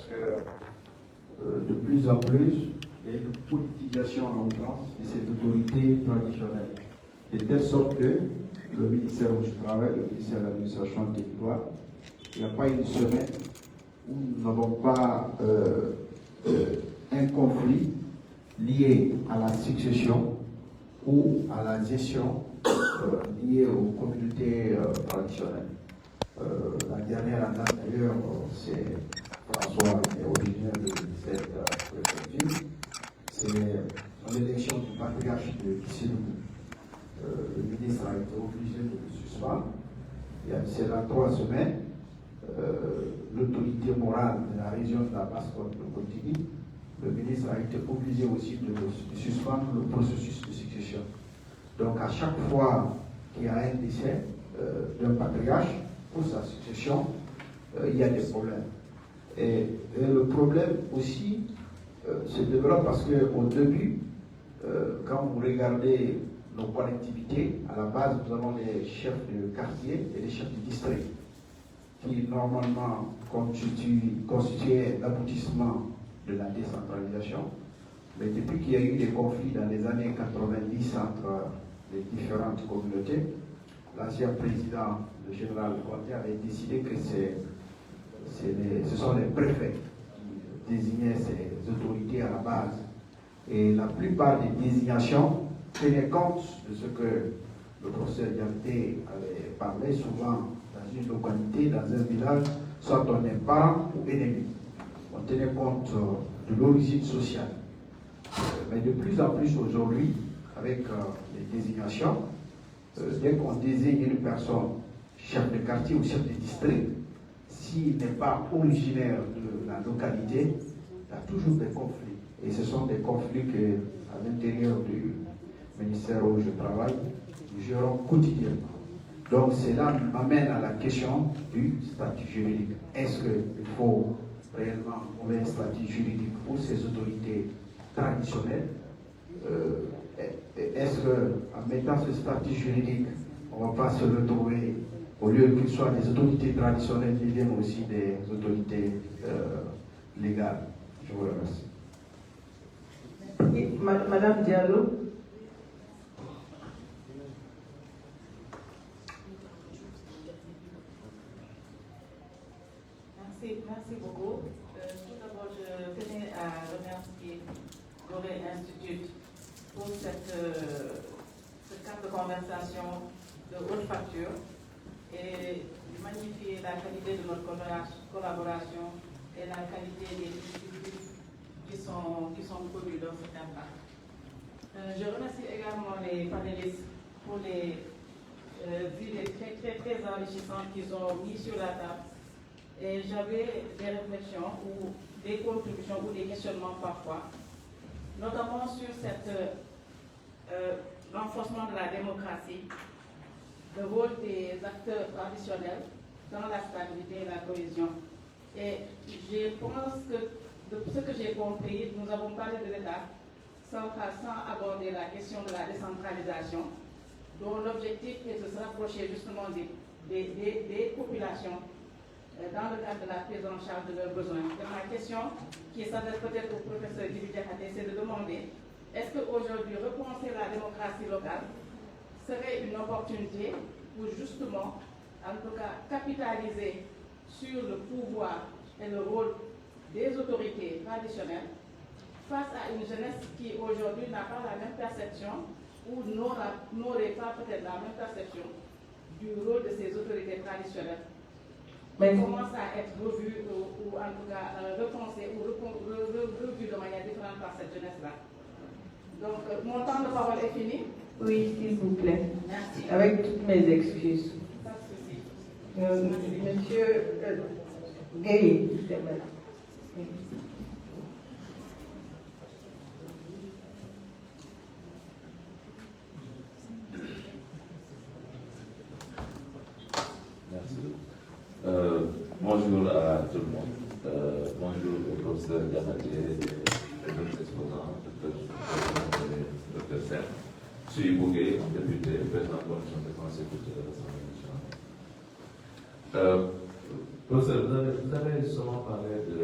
que de plus en plus, il y a une politisation en France de ces autorités traditionnelles. De telle sorte que le ministère où je travaille, le ministère de l'administration du territoire, il n'y a pas une semaine où nous n'avons pas un conflit lié à la succession ou à la gestion liée aux communautés traditionnelles. La dernière année d'ailleurs, c'est François qui est originaire de cette préfecture. C'est l'élection du patriarche de Kissédougou. Le ministre a été obligé de le suspendre. C'est dans 3 semaines, l'autorité morale de la région de la Basse-Côte de Cotigny, le ministre a été obligé aussi de suspendre le processus de succession. Donc à chaque fois qu'il y a un décès d'un patriarche, pour sa succession, il y a des problèmes. Et le problème aussi se développe parce qu'au début, quand vous regardez nos collectivités, à la base, nous avons les chefs de quartier et les chefs de district qui normalement constituaient l'aboutissement de la décentralisation. Mais depuis qu'il y a eu des conflits dans les années 90 entre les différentes communautés, l'ancien président, le général Conté, avait décidé que ce sont les préfets qui désignaient ces autorités à la base. Et la plupart des désignations tenaient compte de ce que le professeur Dianté avait parlé souvent dans une localité, dans un village, soit on est parent ou ennemi. On tenait compte de l'origine sociale. Mais de plus en plus aujourd'hui, avec les désignations, dès qu'on désigne une personne, chef de quartier ou chef de district, s'il n'est pas originaire de la localité, il y a toujours des conflits. Et ce sont des conflits que, à l'intérieur du ministère où je travaille, nous gérons quotidiennement. Donc cela m'amène à la question du statut juridique. Est-ce qu'il faut réellement trouver un statut juridique pour ces autorités traditionnelles? Est-ce qu'en mettant ce statut juridique, on ne va pas se retrouver, au lieu qu'ils soient des autorités traditionnelles, ils deviennent aussi des autorités légales? Je vous remercie. Et Madame Diallo. Merci beaucoup. Tout d'abord, je tenais à remercier Gorée Institute pour cette carte de conversation de haute facture et de magnifier la qualité de notre collaboration et la qualité des dispositifs qui sont produits dans ce cadre-là. Je remercie également les panélistes pour les idées très enrichissantes qu'ils ont mis sur la table. Et j'avais des réflexions ou des contributions ou des questionnements parfois, notamment sur cet renforcement de la démocratie, le rôle des acteurs traditionnels dans la stabilité et la cohésion. Et je pense que de ce que j'ai compris, nous avons parlé de l'État sans aborder la question de la décentralisation, dont l'objectif est de se rapprocher justement des populations dans le cadre de la prise en charge de leurs besoins. Et ma question, qui s'adresse peut-être au professeur Djibi Diakhaté, c'est de demander, est-ce qu'aujourd'hui, repenser la démocratie locale serait une opportunité pour justement, en tout cas, capitaliser sur le pouvoir et le rôle des autorités traditionnelles face à une jeunesse qui aujourd'hui n'a pas la même perception ou n'aurait pas peut-être la même perception du rôle de ces autorités traditionnelles? Mais commence à être revu ou en tout cas repensé ou revu de manière différente par cette jeunesse-là. Donc, mon temps de parole est fini. Oui, s'il vous plaît. Merci. Avec toutes mes excuses. Pas de souci. Monsieur Gueye, bonjour à tout le monde. Bonjour au professeur Diakhaté et notre exposant, Dr. Serre. Je suis Bougué, député, président de la commission de conseil culturel de l'Assemblée nationale. Professeur, vous avez justement parlé du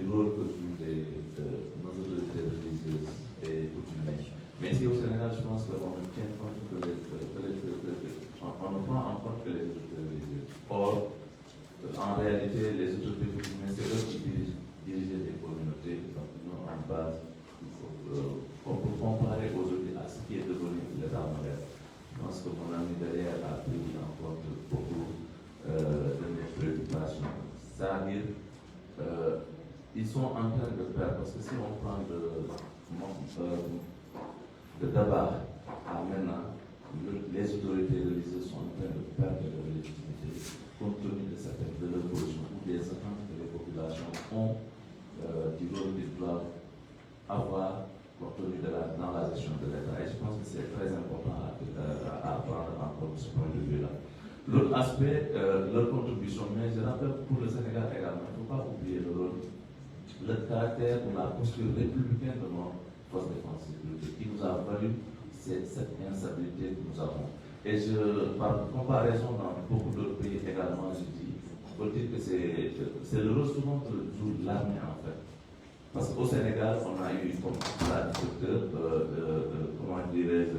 rôle que jouent nos autorités religieuses et coutumières. Mais ici au Sénégal, je pense qu'on ne tient compte on ne prend en compte que les autorités religieuses. Or, en réalité, les autorités coutumières, c'est eux qui dirigent les communautés. Donc, nous, en base, on peut comparer aujourd'hui à ce qui est devenu l'État moderne. Je pense que mon ami derrière a pris en compte beaucoup de mes préoccupations. C'est-à-dire, ils sont en train de perdre, parce que si on prend de Dabar à maintenant, les autorités religieuses sont en train de perdre leur légitimité compte tenu de certaines de leurs positions ou des attentes que les populations ont du rôle qu'ils doivent avoir compte tenu dans la gestion de l'État. Et je pense que c'est très important à prendre en compte ce point de vue-là. L'autre aspect, leur contribution, mais je rappelle pour le Sénégal également, il ne faut pas oublier le caractère ou la posture républicaine de nos forces de défense et sécurité qui nous a valu cette instabilité que nous avons. Et par comparaison dans beaucoup d'autres pays également, je dis, il faut dire que c'est le rôle souvent que joue l'armée en fait. Parce qu'au Sénégal, on a eu comme traducteur, comment dirais-je,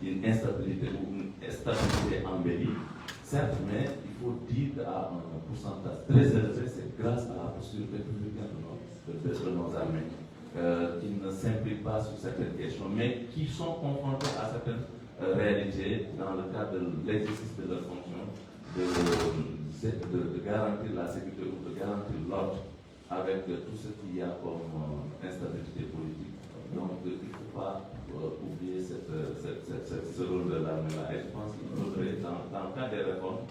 une instabilité ou une stabilité embellie. Certes, mais il faut dire qu'à un pourcentage très élevé, c'est grâce à la posture républicaine de nos armées, qui ne s'impliquent pas sur certaines questions, mais qui sont confrontées à certaines réalités dans le cadre de l'exercice de leur fonction, de garantir la sécurité ou de garantir l'ordre avec tout ce qu'il y a comme instabilité politique. Donc, il ne faut pas oublier ce rôle de l'armée-là. Et je pense qu'il faudrait, dans le cas des réformes,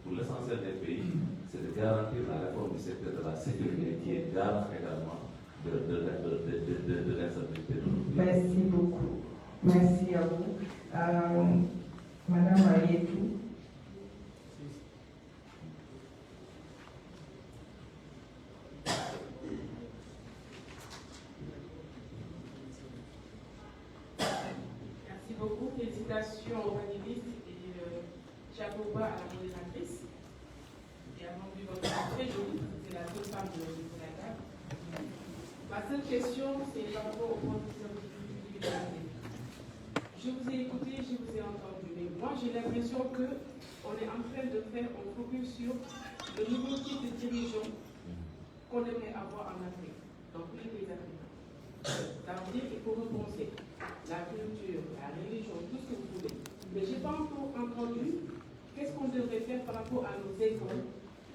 pour l'essentiel des pays, c'est de garantir la réforme du secteur de la sécurité qui est garant également de l'instabilité. Merci beaucoup. Merci à vous. Madame Ayetou. Merci beaucoup. Félicitations aux panélistes et chapeau bas à la modératrice. Et avant de votre très jolie, c'est la seule femme de la table. Ma seule question, c'est par rapport au professeur de l'université. Je vous ai écouté, je vous ai entendu, mais moi j'ai l'impression qu'on est en train de faire un focus sur le nouveau type de dirigeants qu'on aimerait avoir en Afrique, dans tous les pays africains. Ça veut dire qu'il faut repenser la culture, la religion, tout ce que vous voulez. Mais je n'ai pas encore entendu qu'est-ce qu'on devrait faire par rapport à nos écoles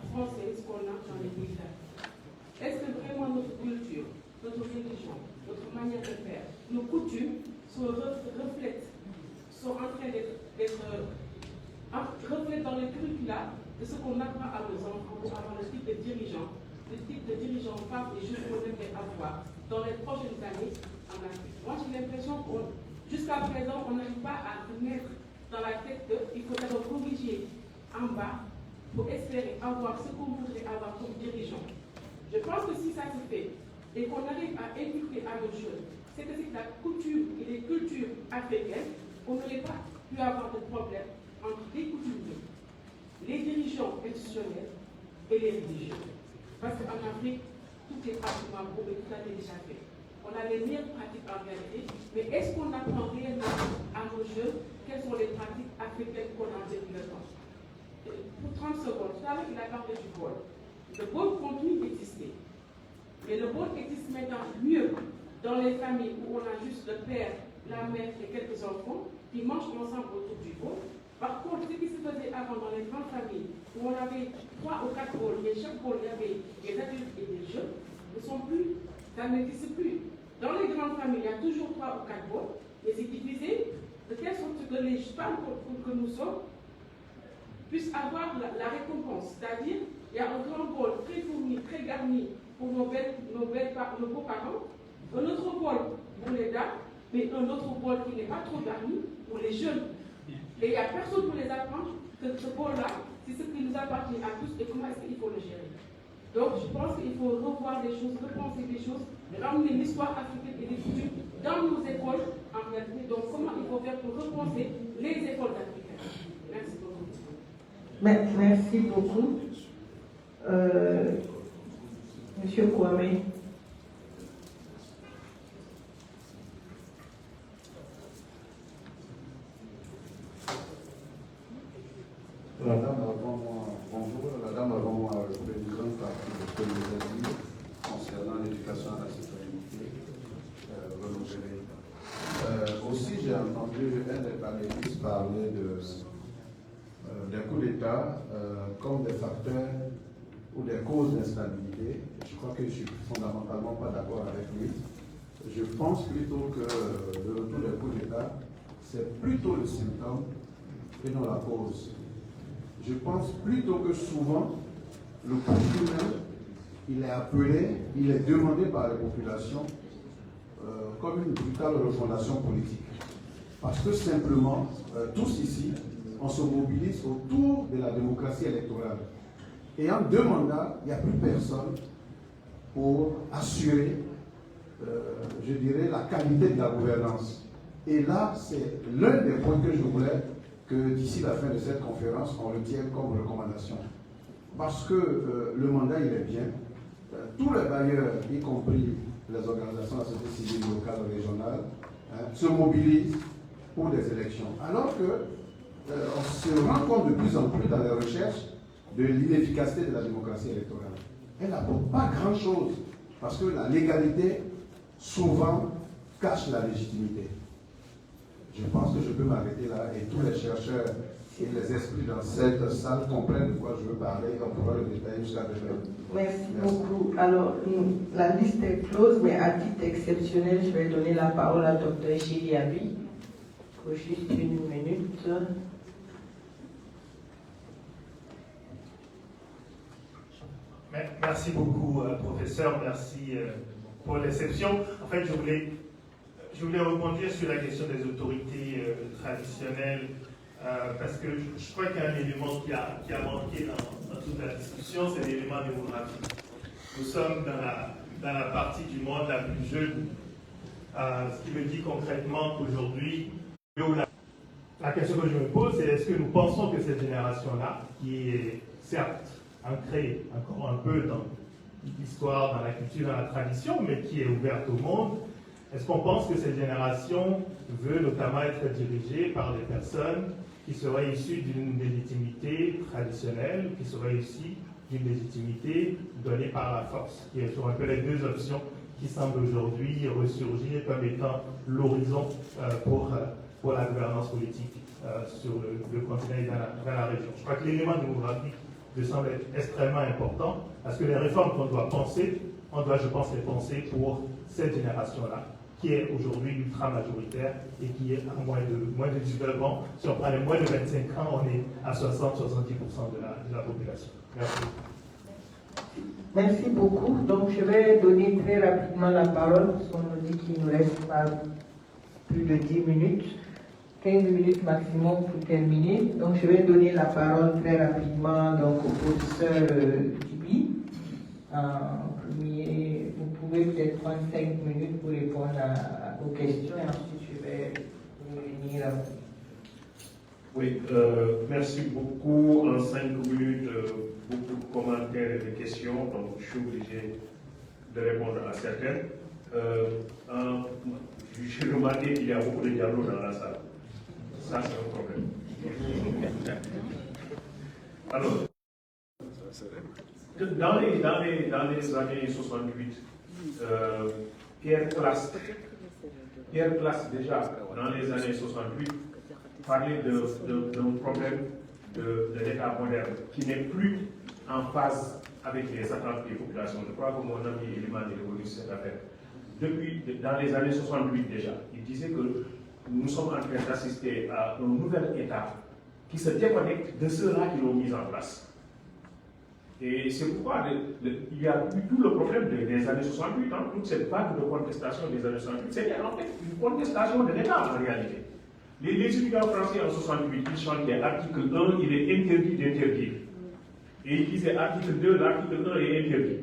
françaises qu'on a dans les pays d'Afrique. Est-ce que vraiment notre culture, notre religion, notre manière de faire, nos coutumes sont en train d'être reflètes dans le curricula de ce qu'on apprend à nos enfants pour avoir le type de dirigeants femmes et jeunes qu'on aimerait avoir dans les prochaines années en Afrique. Moi, j'ai l'impression qu'on, jusqu'à présent, on n'arrive pas à mettre dans la tête qu'il faut d'abord corriger en bas pour espérer avoir ce qu'on voudrait avoir comme dirigeant. Je pense que si ça se fait et qu'on arrive à inculquer à nos jeunes, c'est que c'est la coutume et les cultures africaines, on n'aurait pas pu avoir de problème entre les coutumes, les dirigeants institutionnels et les religieux. Parce qu'en Afrique, tout est pratiquement prouvé, tout a été déjà fait. On a les meilleures pratiques en réalité, mais est-ce qu'on apprend réellement à nos jeunes quelles sont les pratiques africaines qu'on a depuis le temps? Pour 30 secondes, tout à l'heure, il a parlé du bol. Le bol continue d'exister. Mais le bol existe maintenant mieux dans les familles où on a juste le père, la mère et quelques enfants qui mangent ensemble autour du bol. Par contre, ce qui se faisait avant dans les grandes familles, où on avait 3 ou 4 bols, et chaque bol, il y avait des adultes et des jeunes, ça n'existe plus. Dans les grandes familles, il y a toujours 3 ou 4 bols, mais c'est divisé de telle sorte que les femmes que nous sommes puissent avoir la récompense. C'est-à-dire, il y a un grand bol très fourni, très garni pour nos beaux-parents, un autre bol pour les dames, mais un autre bol qui n'est pas trop garni pour les jeunes. Et il n'y a personne pour les apprendre que ce bol-là, c'est ce qui nous appartient à tous et comment est-ce qu'il faut le gérer. Donc je pense qu'il faut revoir les choses, repenser les choses, ramener l'histoire africaine et les coutumes dans nos écoles en réalité. Donc comment il faut faire pour repenser les écoles africaines. Merci beaucoup. Merci beaucoup. Monsieur Kwame. La dame avant moi, bonjour, la dame avant moi fait une grande partie de ce que vous avez dit concernant l'éducation à la citoyenneté renouvelée. Aussi, j'ai entendu un des panélistes parler des coups d'État comme des facteurs ou des causes d'instabilité. Je crois que je ne suis fondamentalement pas d'accord avec lui. Je pense plutôt que le retour des coups d'État, c'est plutôt le symptôme et non la cause. Je pense plutôt que souvent, le coup humain, il est appelé, il est demandé par les populations comme une brutale refondation politique. Parce que simplement, tous ici, on se mobilise autour de la démocratie électorale. Et en deux mandats, il n'y a plus personne pour assurer, je dirais, la qualité de la gouvernance. Et là, c'est l'un des points que je voulais que d'ici la fin de cette conférence, on retienne comme recommandation. Parce que le mandat, il est bien. Tous les bailleurs, y compris les organisations de la société civile locale, régionale, se mobilisent pour des élections. Alors que on se rend compte de plus en plus dans les recherches de l'inefficacité de la démocratie électorale. Elle n'apporte pas grand-chose, parce que la légalité, souvent, cache la légitimité. Je pense que je peux m'arrêter là, et tous les chercheurs et les esprits dans cette salle comprennent de quoi je veux parler, on pourra le détailler jusqu'à demain. Merci beaucoup. Alors, la liste est close, mais à titre exceptionnel, je vais donner la parole à Dr. Gilles Yabi pour juste une minute. Merci beaucoup, professeur. Merci pour l'exception. En fait, je voulais rebondir sur la question des autorités traditionnelles, parce que je crois qu'il y a un élément qui a manqué dans toute la discussion, c'est l'élément démographique. Nous sommes dans la partie du monde la plus jeune, ce qui me dit concrètement qu'aujourd'hui, la question que je me pose, c'est est-ce que nous pensons que cette génération-là, qui est certes ancrée encore un peu dans l'histoire, dans la culture, dans la tradition, mais qui est ouverte au monde, est-ce qu'on pense que cette génération veut notamment être dirigée par des personnes qui seraient issues d'une légitimité traditionnelle, qui seraient issues d'une légitimité donnée par la force, qui sont un peu les deux options qui semblent aujourd'hui ressurgir comme étant l'horizon pour la gouvernance politique sur le continent et dans la région. Je crois que l'élément démographique me semble être extrêmement important, parce que les réformes qu'on doit penser, on doit, je pense, les penser pour cette génération-là, qui est aujourd'hui ultra majoritaire et qui est à moins de 19 ans. Si on prend les moins de 25 ans, on est à 60-70% de la population. Merci. Merci beaucoup. Donc, je vais donner très rapidement la parole, parce qu'on nous dit qu'il ne nous reste pas plus de 10 minutes. 15 minutes maximum pour terminer. Donc, je vais donner la parole très rapidement donc, au professeur Tibi. En premier, vous pouvez peut-être prendre 5 minutes pour répondre aux questions et ensuite je vais revenir à vous. Oui, merci beaucoup. En 5 minutes, beaucoup de commentaires et de questions, donc je suis obligé de répondre à certaines. J'ai remarqué qu'il y a beaucoup de dialogues dans la salle. Ça, c'est un problème. Alors, dans les années 68, Pierre Classe déjà, dans les années 68, parlait d'un problème de l'État moderne qui n'est plus en phase avec les attentes des populations. Je crois que mon ami Eliman est revenu sur cette affaire. Dans les années 68 déjà, il disait que nous sommes en train d'assister à un nouvel État qui se déconnecte de ceux-là qui l'ont mis en place. Et c'est pourquoi il y a eu tout le problème des années 68, hein, toute cette vague de contestation des années 68, c'était en fait une contestation de l'État en réalité. Les étudiants français en 68, ils chantaient article 1, il est interdit d'interdire. Et ils disaient article 2, l'article 1 est interdit.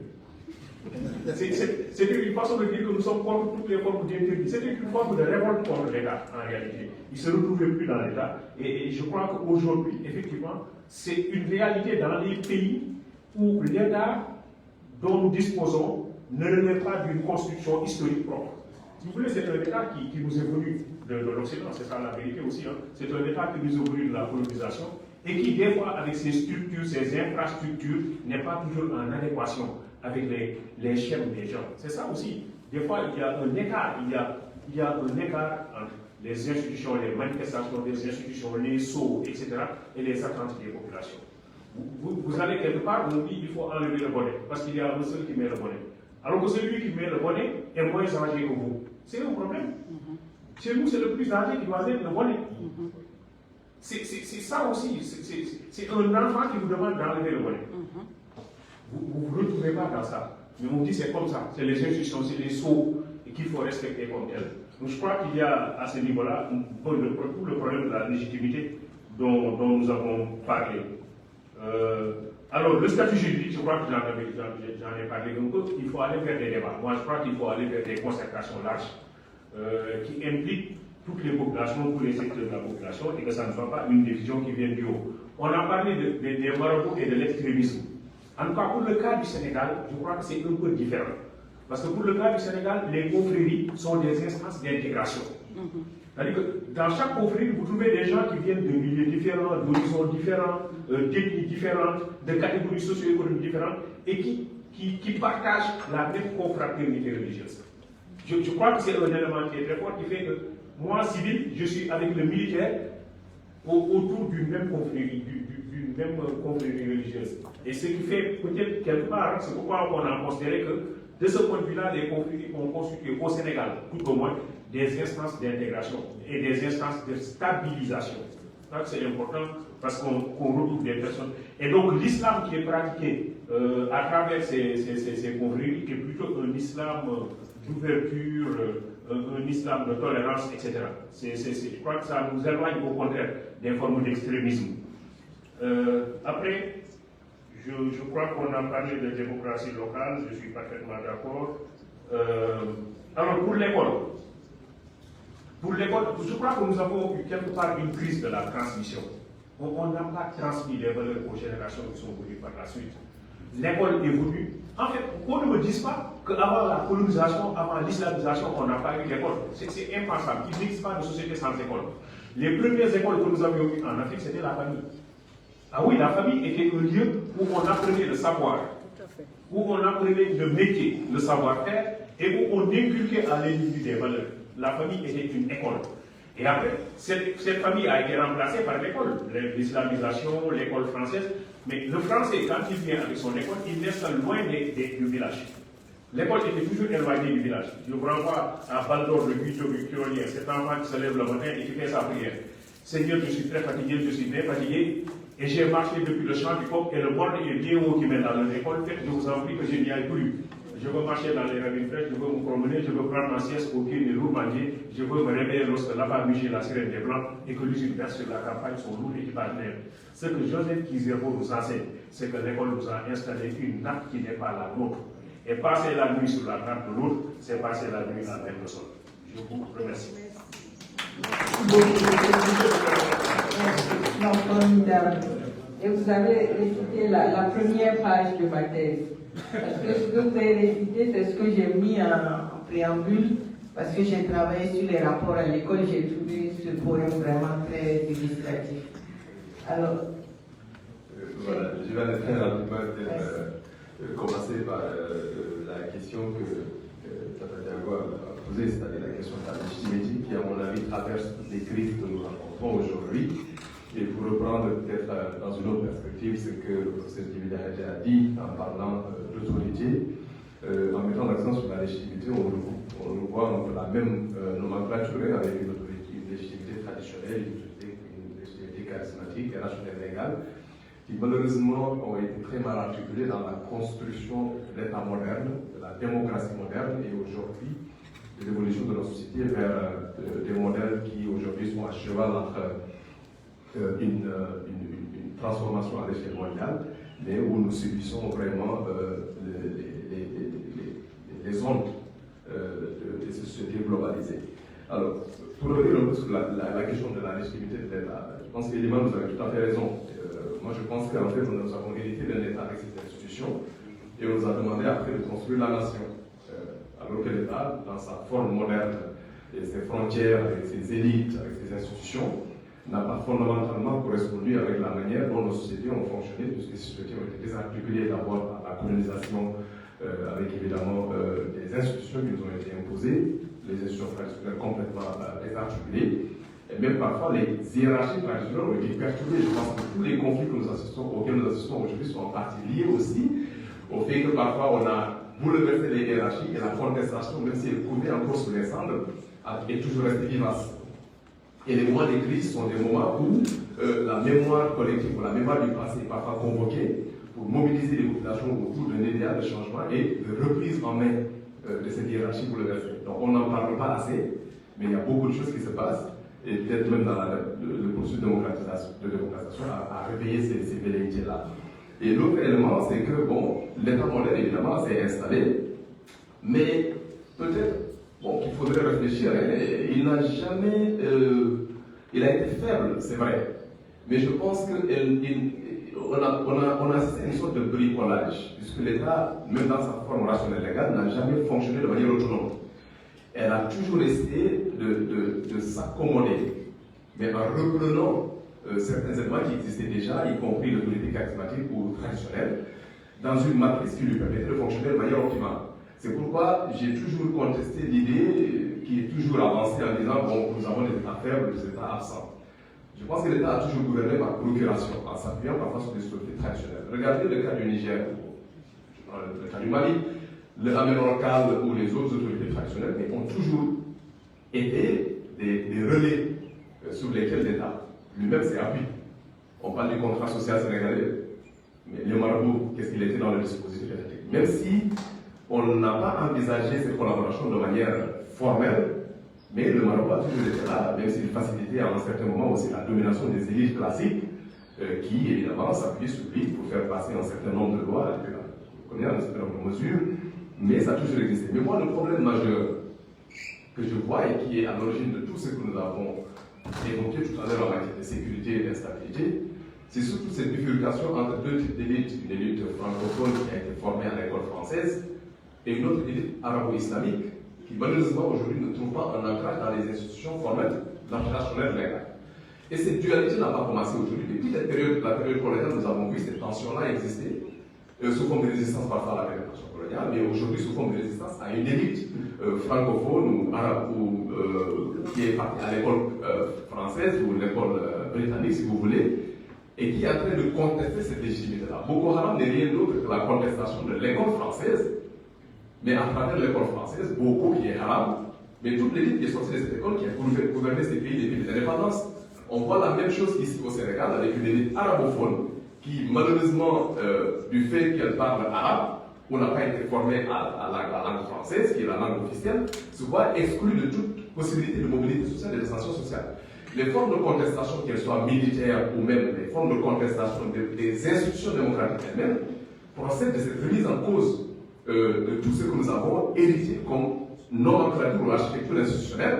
C'était une façon de dire que nous sommes contre toutes les formes d'interdit. C'était une forme de révolte contre l'État en réalité. Ils ne se retrouvaient plus dans l'État. Et je crois qu'aujourd'hui, effectivement, c'est une réalité dans les pays où l'État dont nous disposons ne relève pas d'une construction historique propre. Si vous voulez, c'est un État qui nous est venu de l'Occident, c'est ça la vérité aussi. Hein. C'est un État qui nous est venu de la colonisation et qui, des fois, avec ses structures, ses infrastructures, n'est pas toujours en adéquation avec les chaînes des gens. C'est ça aussi. Des fois, il y a un écart, il y a un écart entre les institutions, les manifestations des institutions, les sauts, etc., et les attentes des populations. Vous allez quelque part, on dit qu'il faut enlever le bonnet, parce qu'il y a un seul qui met le bonnet. Alors que celui qui met le bonnet est moins âgé que vous. C'est un problème. Chez nous, c'est le plus âgé qui doit mettre le bonnet. C'est ça aussi. C'est un enfant qui vous demande d'enlever le bonnet. Vous ne vous retrouvez pas dans ça. Mais on dit c'est comme ça. C'est les institutions, c'est les sceaux qu'il faut respecter comme telles. Donc je crois qu'il y a à ce niveau-là tout le problème de la légitimité dont nous avons parlé. Alors, le statut juridique, je crois que j'en ai parlé un peu, il faut aller vers des débats. Moi, je crois qu'il faut aller vers des concertations larges qui impliquent toutes les populations, tous les secteurs de la population, et que ça ne soit pas une décision qui vient du haut. On a parlé des marabouts et de l'extrémisme. En tout cas, pour le cas du Sénégal, je crois que c'est un peu différent. Parce que pour le cas du Sénégal, les confréries sont des instances d'intégration. C'est-à-dire que dans chaque confrérie, vous trouvez des gens qui viennent de milieux différents, d'horizons différents, d'ethnies différentes, de catégories socio-économiques différentes, et qui partagent la même confraternité religieuse. Je crois que c'est un élément qui est très fort, qui fait que moi, civil, je suis avec le militaire autour d'une même confrérie, religieuse. Et ce qui fait peut-être quelque part, c'est pourquoi on a considéré que de ce point de vue-là, les confréries ont constitué au Sénégal, tout au moins, des instances d'intégration et des instances de stabilisation. C'est important parce qu'on retrouve des personnes. Et donc l'islam qui est pratiqué à travers ces confréries est plutôt un islam d'ouverture, un islam de tolérance, etc. Je crois que ça nous éloigne au contraire des formes d'extrémisme. Après, je crois qu'on a parlé de démocratie locale, je suis parfaitement d'accord. Alors pour l'école, je crois que nous avons eu quelque part une crise de la transmission. On n'a pas transmis les valeurs aux générations qui sont venues par la suite. L'école évolue. En fait, qu'on ne me dise pas qu'avant la colonisation, avant l'islamisation, on n'a pas eu l'école. C'est impensable. Il n'existe pas de société sans école. Les premières écoles que nous avions eues en Afrique, c'était la famille. Ah oui, la famille était un lieu où on apprenait le savoir, où on apprenait le métier, le savoir-faire, et où on inculquait à l'individu des valeurs. La famille était une école. Et après, cette famille a été remplacée par l'école, l'islamisation, l'école française. Mais le français, quand il vient avec son école, il laisse loin du village. L'école était toujours éloignée du village. Je vous renvoie à Baldor, le Guito victorien, cet enfant qui se lève le matin et qui fait sa prière. Seigneur, je suis très fatigué, je suis bien fatigué, et j'ai marché depuis le champ du coq, et le bord est bien haut qui met dans l'école. Faites, je vous en prie, que je n'y aille plus. Je veux marcher dans les ravines fraîches, je veux me promener, je veux prendre ma sieste au pied des loups mandiers, je veux me réveiller lorsque là-bas mugit la sirène des blancs et que l'usine verse sur la campagne son lourd équipage neuf. Ce que Joseph Kizerbo nous enseigne, c'est que l'école nous a installé une nappe qui n'est pas la nôtre. Et passer la nuit sur la nappe de l'autre, c'est passer la nuit à même le sol. Je vous remercie. Non, formidable. Et vous avez récité la première page de ma thèse. Parce que ce que vous avez récité, c'est ce que j'ai mis en préambule, parce que j'ai travaillé sur les rapports à l'école, j'ai trouvé ce poème vraiment très illustratif. Alors, voilà, je vais très rapidement commencer par la question que Tata Diago a posée, c'est-à-dire la question de la légitimité, qui, à mon avis, traverse les crises que nous rencontrons aujourd'hui. Et pour reprendre peut-être dans une autre perspective ce que le professeur Djibida a dit en parlant d'autorité, en mettant l'accent sur la légitimité, on nous voit un peu la même nomenclature avec une légitimité traditionnelle, une légitimité charismatique et rationnelle légale, qui malheureusement ont été très mal articulées dans la construction de l'État moderne, de la démocratie moderne, et aujourd'hui, de l'évolution de la société vers des modèles qui aujourd'hui sont à cheval entre une transformation à l'échelle mondiale, mais où nous subissons vraiment les ondes de ces sociétés globalisées. Alors, pour revenir un peu sur la question de la légitimité de l'État, je pense qu'Eliman nous avait tout à fait raison. Moi, je pense qu'en fait, nous avons hérité d'un État avec ses institutions et on nous a demandé après de construire la nation. Alors que l'État, dans sa forme moderne, et ses frontières, avec ses élites, avec ses institutions, n'a pas fondamentalement correspondu avec la manière dont nos sociétés ont fonctionné, puisque ces sociétés ont été désarticulées d'abord par la colonisation, avec évidemment des institutions qui nous ont été imposées, les institutions traditionnelles complètement désarticulées, et même parfois les hiérarchies traditionnelles ont été perturbées. Je pense que tous les conflits auxquels nous assistons aujourd'hui sont en partie liés aussi au fait que parfois on a bouleversé les hiérarchies et la contestation, même si elle couvait encore sous les cendres, est toujours restée vivace. Et les moments de crise sont des moments où la mémoire collective ou la mémoire du passé est parfois convoquée pour mobiliser les populations autour d'un idéal de changement et de reprise en main de cette hiérarchie bouleversée. Donc on n'en parle pas assez, mais il y a beaucoup de choses qui se passent, et peut-être même dans le processus de démocratisation à réveiller ces velléités-là. Et l'autre élément, c'est que, bon, l'État moderne, évidemment, s'est installé, mais peut-être qu'il faudrait réfléchir. Il n'a jamais... il a été faible, c'est vrai, mais je pense qu'on a assisté à une sorte de bricolage, puisque l'État, même dans sa forme rationnelle légale, n'a jamais fonctionné de manière autonome. Elle a toujours essayé de s'accommoder, mais en reprenant certains éléments qui existaient déjà, y compris le politique charismatique ou traditionnel, dans une matrice qui lui permettait de fonctionner de manière optimale. C'est pourquoi j'ai toujours contesté l'idée qui est toujours avancée en disant bon, nous avons des États faibles, des États absents. Je pense que l'État a toujours gouverné par procuration, en s'appuyant parfois sur des autorités traditionnelles. Regardez le cas du Niger, le cas du Mali, le Améron local ou les autres autorités traditionnelles, mais ont toujours été des relais sur lesquels l'État lui-même s'est appuyé. On parle du contrat social sénégalais, mais le marabout, qu'est-ce qu'il était dans le dispositif étatique? Même si on n'a pas envisagé cette collaboration de manière formelle, mais le marabout a toujours été là, même s'il facilitait à un certain moment aussi la domination des élites classiques, qui évidemment s'appuyaient sur lui pour faire passer un certain nombre de lois, on connaît un certain nombre de mesures, mais ça a toujours existé. Mais moi, le problème majeur que je vois et qui est à l'origine de tout ce que nous avons évoqué tout à l'heure en matière de sécurité et d'instabilité, c'est surtout cette bifurcation entre deux types d'élites, une élite francophone qui a été formée à l'école française et une autre élite arabo-islamique qui malheureusement aujourd'hui ne trouve pas un ancrage dans les institutions formelles traditionnelles légales. Et cette dualité n'a pas commencé aujourd'hui. Depuis la période coloniale, nous avons vu cette tension-là exister, sous forme de résistance parfois à la pénétration coloniale, mais aujourd'hui sous forme de résistance à une élite francophone ou arabe qui est partie à l'école française ou l'école britannique, si vous voulez, et qui est en train de contester cette légitimité-là. Boko Haram n'est rien d'autre que la contestation de l'école française, mais à travers l'école française, Boko qui est arabe, mais toute l'élite qui est sortie de cette école qui a gouverné ces pays depuis l'indépendance. On voit la même chose ici au Sénégal avec une élite arabophone qui, malheureusement, du fait qu'elle parle arabe, ou n'a pas été formée à la langue française, qui est la langue officielle, se voit exclue de toute possibilité de mobilité sociale et d'ascension sociale. Les formes de contestation, qu'elles soient militaires ou même les formes de contestation des institutions démocratiques elles-mêmes, procèdent de cette remise en cause de tout ce que nous avons hérité comme nomenclature ou architecture institutionnelle.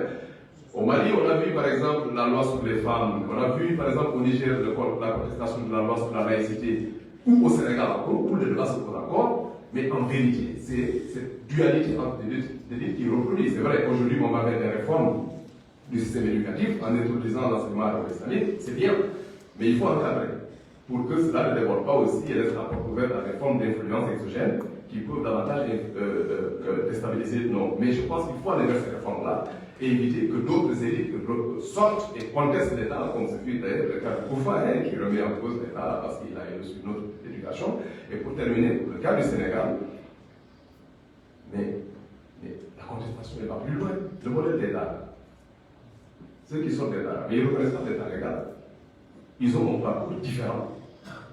Au Mali, on a vu par exemple la loi sur les femmes, on a vu par exemple au Niger la contestation de la loi sur la laïcité, ou au Sénégal encore, où le débat se pose encore, mais en vérité, c'est cette dualité entre des élites qui reproduit. C'est vrai qu'aujourd'hui, on va faire des réformes du système éducatif en introduisant l'enseignement arabo-islamique, c'est bien, mais il faut encadrer pour que cela ne dévoile pas aussi et laisse la porte ouverte à des formes d'influence exogènes qui peuvent davantage déstabiliser nos. Mais je pense qu'il faut aller vers ces réformes-là et éviter que d'autres élites sortent et contestent l'État, comme ce fut d'ailleurs le cas de Koufa, qui remet en cause l'État parce qu'il a reçu une autre éducation. Et pour terminer, le cas du Sénégal, mais la contestation n'est pas plus loin. Le modèle d'État, ceux qui sont d'État, mais ils ne reconnaissent pas l'État légal, ils ont un parcours différent.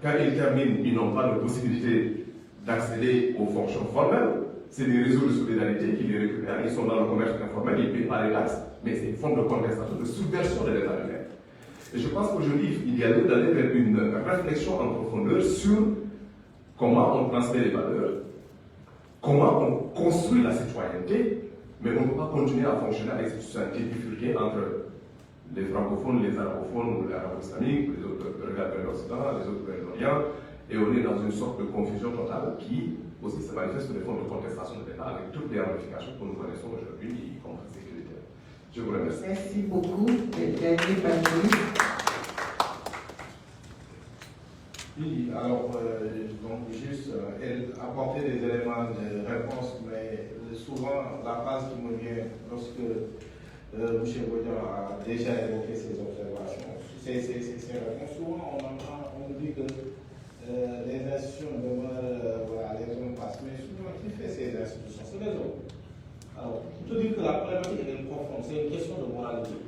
Quand ils terminent, ils n'ont pas de possibilité d'accéder aux fonctions formelles. C'est des réseaux de solidarité qui les récupèrent. Ils sont dans le commerce informel, ils ne payent pas les taxes, mais c'est une forme de contestation, de subversion de l'État lui-même. Et je pense qu'aujourd'hui, il y a lieu d'aller vers une réflexion en profondeur sur comment on transmet les valeurs, comment on construit la citoyenneté, mais on ne peut pas continuer à fonctionner avec cette société bifurquée entre les francophones, les arabophones ou les arabo-islamiques, les autres regardent vers l'Occident, les autres vers l'Orient, et on est dans une sorte de confusion totale qui aussi se manifeste sous des formes de contestation de l'État avec toutes les ramifications que nous connaissons aujourd'hui, y compris sécuritaire. Je vous remercie. Merci beaucoup. Dernier panéliste. Oui, alors, donc juste apporter des éléments de réponse, mais souvent la phrase qui me vient lorsque M. Bodian a déjà évoqué ses observations, ces réponses, souvent on dit que les institutions demeurent, voilà, les hommes passent, mais souvent qui fait ces institutions, c'est les hommes. Alors, pour te dire que la problématique est profonde, c'est une question de moralité.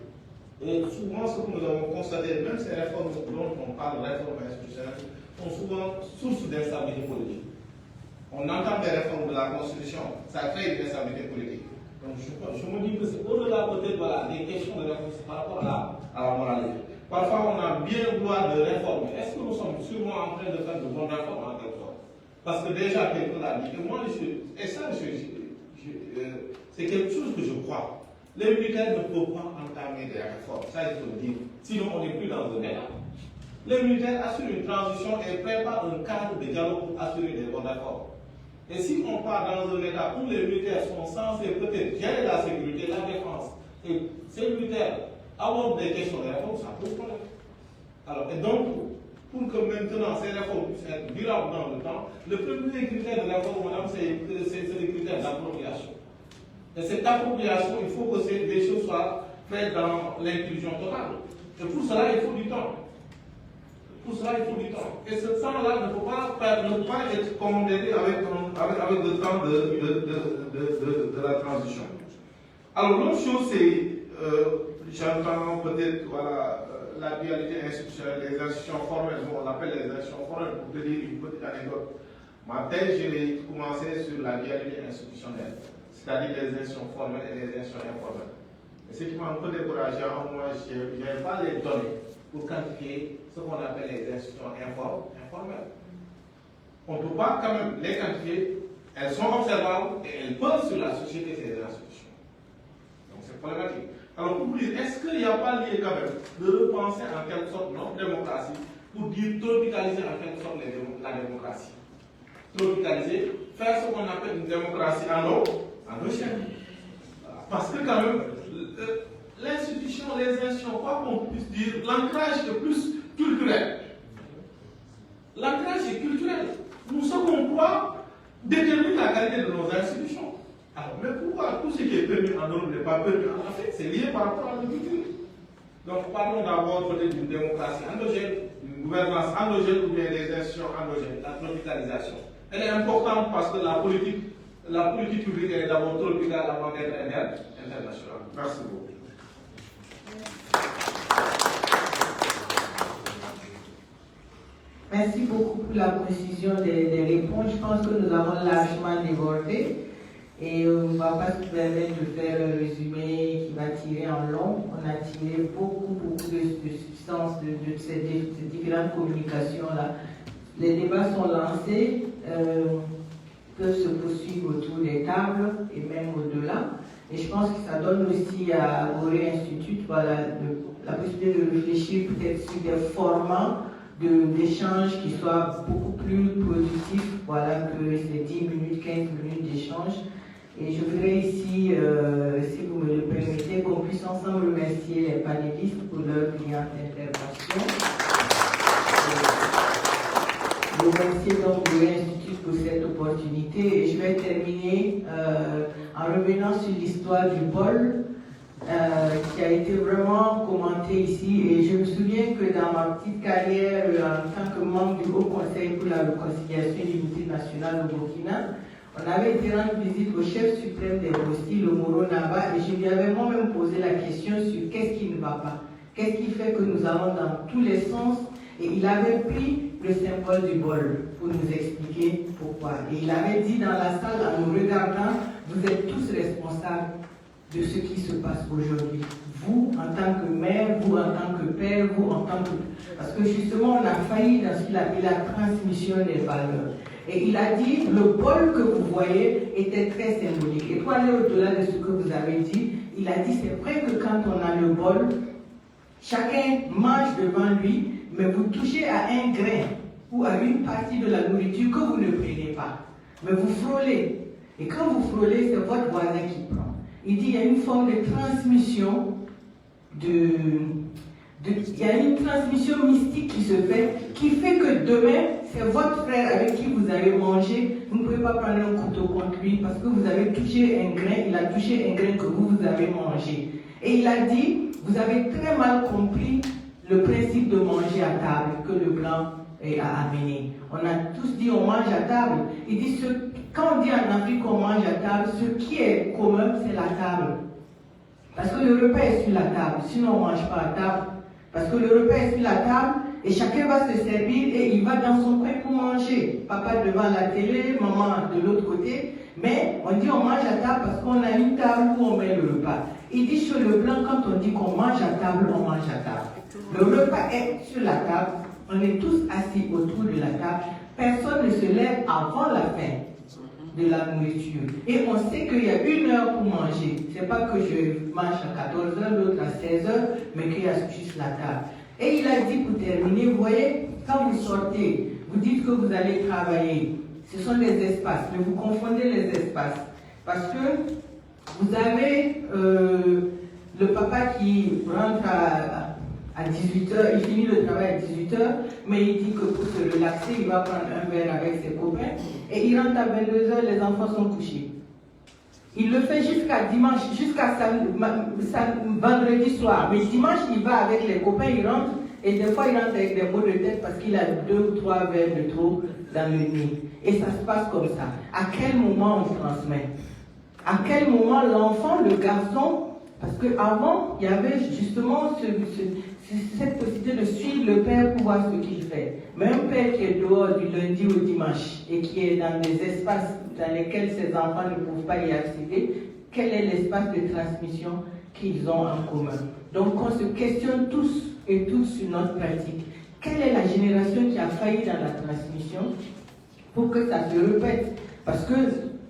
Et souvent, ce que nous avons constaté, même ces réformes dont on parle, réformes institutionnelles, sont souvent source d'instabilité politique. On entend des réformes de la Constitution, ça crée une instabilité politique. Donc je me dis que c'est au-delà peut-être voilà, des questions de réforme par rapport à la moralité. Parfois, on a bien vouloir de réformer. Est-ce que nous sommes sûrement en train de faire de bonnes réformes en quelque sorte? Parce que déjà, quelqu'un l'a dit, et moi, c'est quelque chose que je crois. Les militaires ne peuvent pas entamer des réformes, ça il faut le dire. Sinon, on n'est plus dans un état. Les militaires assurent une transition et préparent un cadre de dialogue pour assurer des bonnes réformes. Et si on part dans un état où les militaires sont censés peut-être gérer la sécurité, la défense, et ces militaires abordent des questions de réforme, ça pose problème. Alors, et donc, pour que maintenant ces réformes puissent être durables dans le temps, le premier critère de réforme, madame, c'est le critère d'appropriation. Et cette appropriation, il faut que des choses soient faites dans l'inclusion totale. Et pour cela, il faut du temps. Pour cela, il faut du temps. Et ce temps-là ne peut pas être commandé avec le temps de la transition. Alors, l'autre chose, c'est, j'entends peut-être, voilà, la dualité institutionnelle, les institutions formelles, on appelle les institutions formelles, pour te dire une petite anecdote. Ma thèse, je l'ai commencé sur la dualité institutionnelle, c'est-à-dire les institutions formelles et les institutions informelles. Et ce qui m'a un peu découragé, moi, je n'avais pas les données pour quantifier ce qu'on appelle les institutions informelles. On ne peut pas quand même les quantifier, elles sont observables et elles peuvent sur la société ces institutions. Donc c'est problématique. Alors pour dire, est-ce qu'il n'y a pas lieu quand même de repenser en quelque sorte notre démocratie pour dire tropicaliser en quelque sorte la démocratie? Tropicaliser, faire ce qu'on appelle une démocratie en eau chaîne. Parce que quand même, l'institution, les institutions, quoi qu'on puisse dire, l'ancrage est plus culturel. L'ancrage est culturel. Nous, ce qu'on croit détermine la qualité de nos institutions. Alors, mais pourquoi tout ce qui est permis en Europe n'est pas permis en Afrique? C'est lié par rapport à la culture. Donc, parlons d'abord peut-être d'une démocratie endogène, d'une gouvernance endogène ou bien des institutions endogènes, la tropicalisation. Elle est importante parce que la politique publique est d'abord tropicale avant d'être internationale. Merci beaucoup. Merci beaucoup pour la précision des réponses. Je pense que nous avons largement débordé et on ne va pas se permettre de faire un résumé qui va tirer en long. On a tiré beaucoup de substance de ces différentes communications-là. Les débats sont lancés, peuvent se poursuivre autour des tables et même au-delà. Et je pense que ça donne aussi à Gorée Institute voilà, la possibilité de réfléchir peut-être sur des formats d'échange qui soient beaucoup plus productifs voilà, que ces 10 minutes, 15 minutes d'échange. Et je voudrais ici, si vous me le permettez, qu'on puisse ensemble remercier les panélistes pour leur brillante intervention. Remercier donc Gorée Institute pour cette opportunité. Et je vais terminer en revenant sur l'histoire du bol. Qui a été vraiment commenté ici. Et je me souviens que dans ma petite carrière en tant que membre du Haut Conseil pour la réconciliation et l'unité nationale au Burkina, on avait été rendre visite au chef suprême des Bostis, le Moro Naba, et je lui avais moi-même posé la question sur qu'est-ce qui ne va pas, qu'est-ce qui fait que nous allons dans tous les sens. Et il avait pris le symbole du bol pour nous expliquer pourquoi. Et il avait dit dans la salle, en nous regardant, vous êtes tous responsables de ce qui se passe aujourd'hui. Vous, en tant que mère, vous, en tant que père, vous, en tant que... Parce que justement, on a failli dans ce qu'il appelle la transmission des valeurs. Et il a dit, le bol que vous voyez était très symbolique. Et pour aller au-delà de ce que vous avez dit, il a dit, c'est vrai que quand on a le bol, Chacun mange devant lui, mais vous touchez à un grain ou à une partie de la nourriture que vous ne prenez pas. Mais vous frôlez. Et quand vous frôlez, c'est votre voisin qui prend. Il dit qu'il y a une forme de transmission il y a une transmission mystique qui se fait, qui fait que demain, c'est votre frère avec qui vous avez mangé. Vous ne pouvez pas prendre un couteau contre lui parce que vous avez touché un grain, il a touché un grain que vous avez mangé. Et il a dit, vous avez très mal compris le principe de manger à table que le blanc a amené. On a tous dit on mange à table. Il dit, quand on dit en Afrique qu'on mange à table, ce qui est commun, c'est la table. Parce que le repas est sur la table, sinon on ne mange pas à table. Parce que le repas est sur la table et chacun va se servir et il va dans son coin pour manger. Papa devant la télé, maman de l'autre côté. Mais on dit on mange à table parce qu'on a une table où on met le repas. Il dit chez le blanc, quand on dit qu'on mange à table, on mange à table. Le repas est sur la table, on est tous assis autour de la table. Personne ne se lève avant la fin de la nourriture. Et on sait qu'il y a 1 heure pour manger. C'est pas que je mange à 14h, l'autre à 16h, mais qu'il y a juste la table. Et il a dit pour terminer, vous voyez, quand vous sortez, vous dites que vous allez travailler. Ce sont des espaces, mais vous confondez les espaces. Parce que vous avez le papa qui rentre à 18h, il finit le travail à 18h, mais il dit que pour se relaxer, il va prendre un verre avec ses copains, et il rentre à 22h, les enfants sont couchés. Il le fait jusqu'à dimanche, jusqu'à vendredi soir, mais dimanche, il va avec les copains, il rentre, et des fois, il rentre avec des maux de tête parce qu'il a 2 ou 3 verres de trop dans le nez. Et ça se passe comme ça. À quel moment on transmet? À quel moment l'enfant, le garçon, parce qu'avant, il y avait justement cette possibilité de suivre le père pour voir ce qu'il fait. Mais un père qui est dehors du lundi au dimanche et qui est dans des espaces dans lesquels ses enfants ne peuvent pas y accéder, quel est l'espace de transmission qu'ils ont en commun? Donc on se questionne tous et toutes sur notre pratique. Quelle est la génération qui a failli dans la transmission pour que ça se répète? Parce que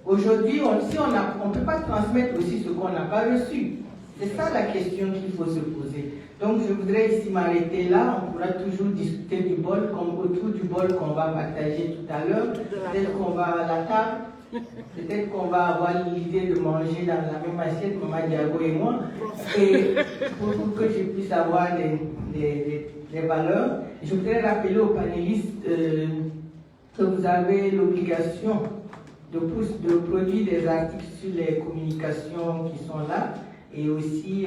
aujourd'hui, si on ne peut pas transmettre aussi ce qu'on n'a pas reçu. C'est ça la question qu'il faut se poser. Donc je voudrais ici m'arrêter là. On pourra toujours discuter du bol, comme autour du bol qu'on va partager tout à l'heure. Peut-être qu'on va à la table. Peut-être qu'on va avoir l'idée de manger dans la même assiette, Maman Diago et moi, et pour que je puisse avoir les valeurs. Je voudrais rappeler aux panélistes que vous avez l'obligation de produire des articles sur les communications qui sont là. Et aussi,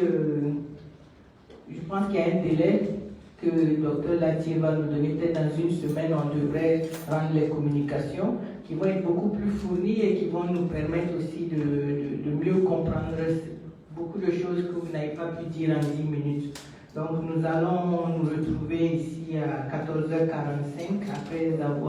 je pense qu'il y a un délai que le docteur Latier va nous donner. Peut-être dans 1 semaine, on devrait rendre les communications qui vont être beaucoup plus fournies et qui vont nous permettre aussi de mieux comprendre beaucoup de choses que vous n'avez pas pu dire en 10 minutes. Donc nous allons nous retrouver ici à 14h45 après avoir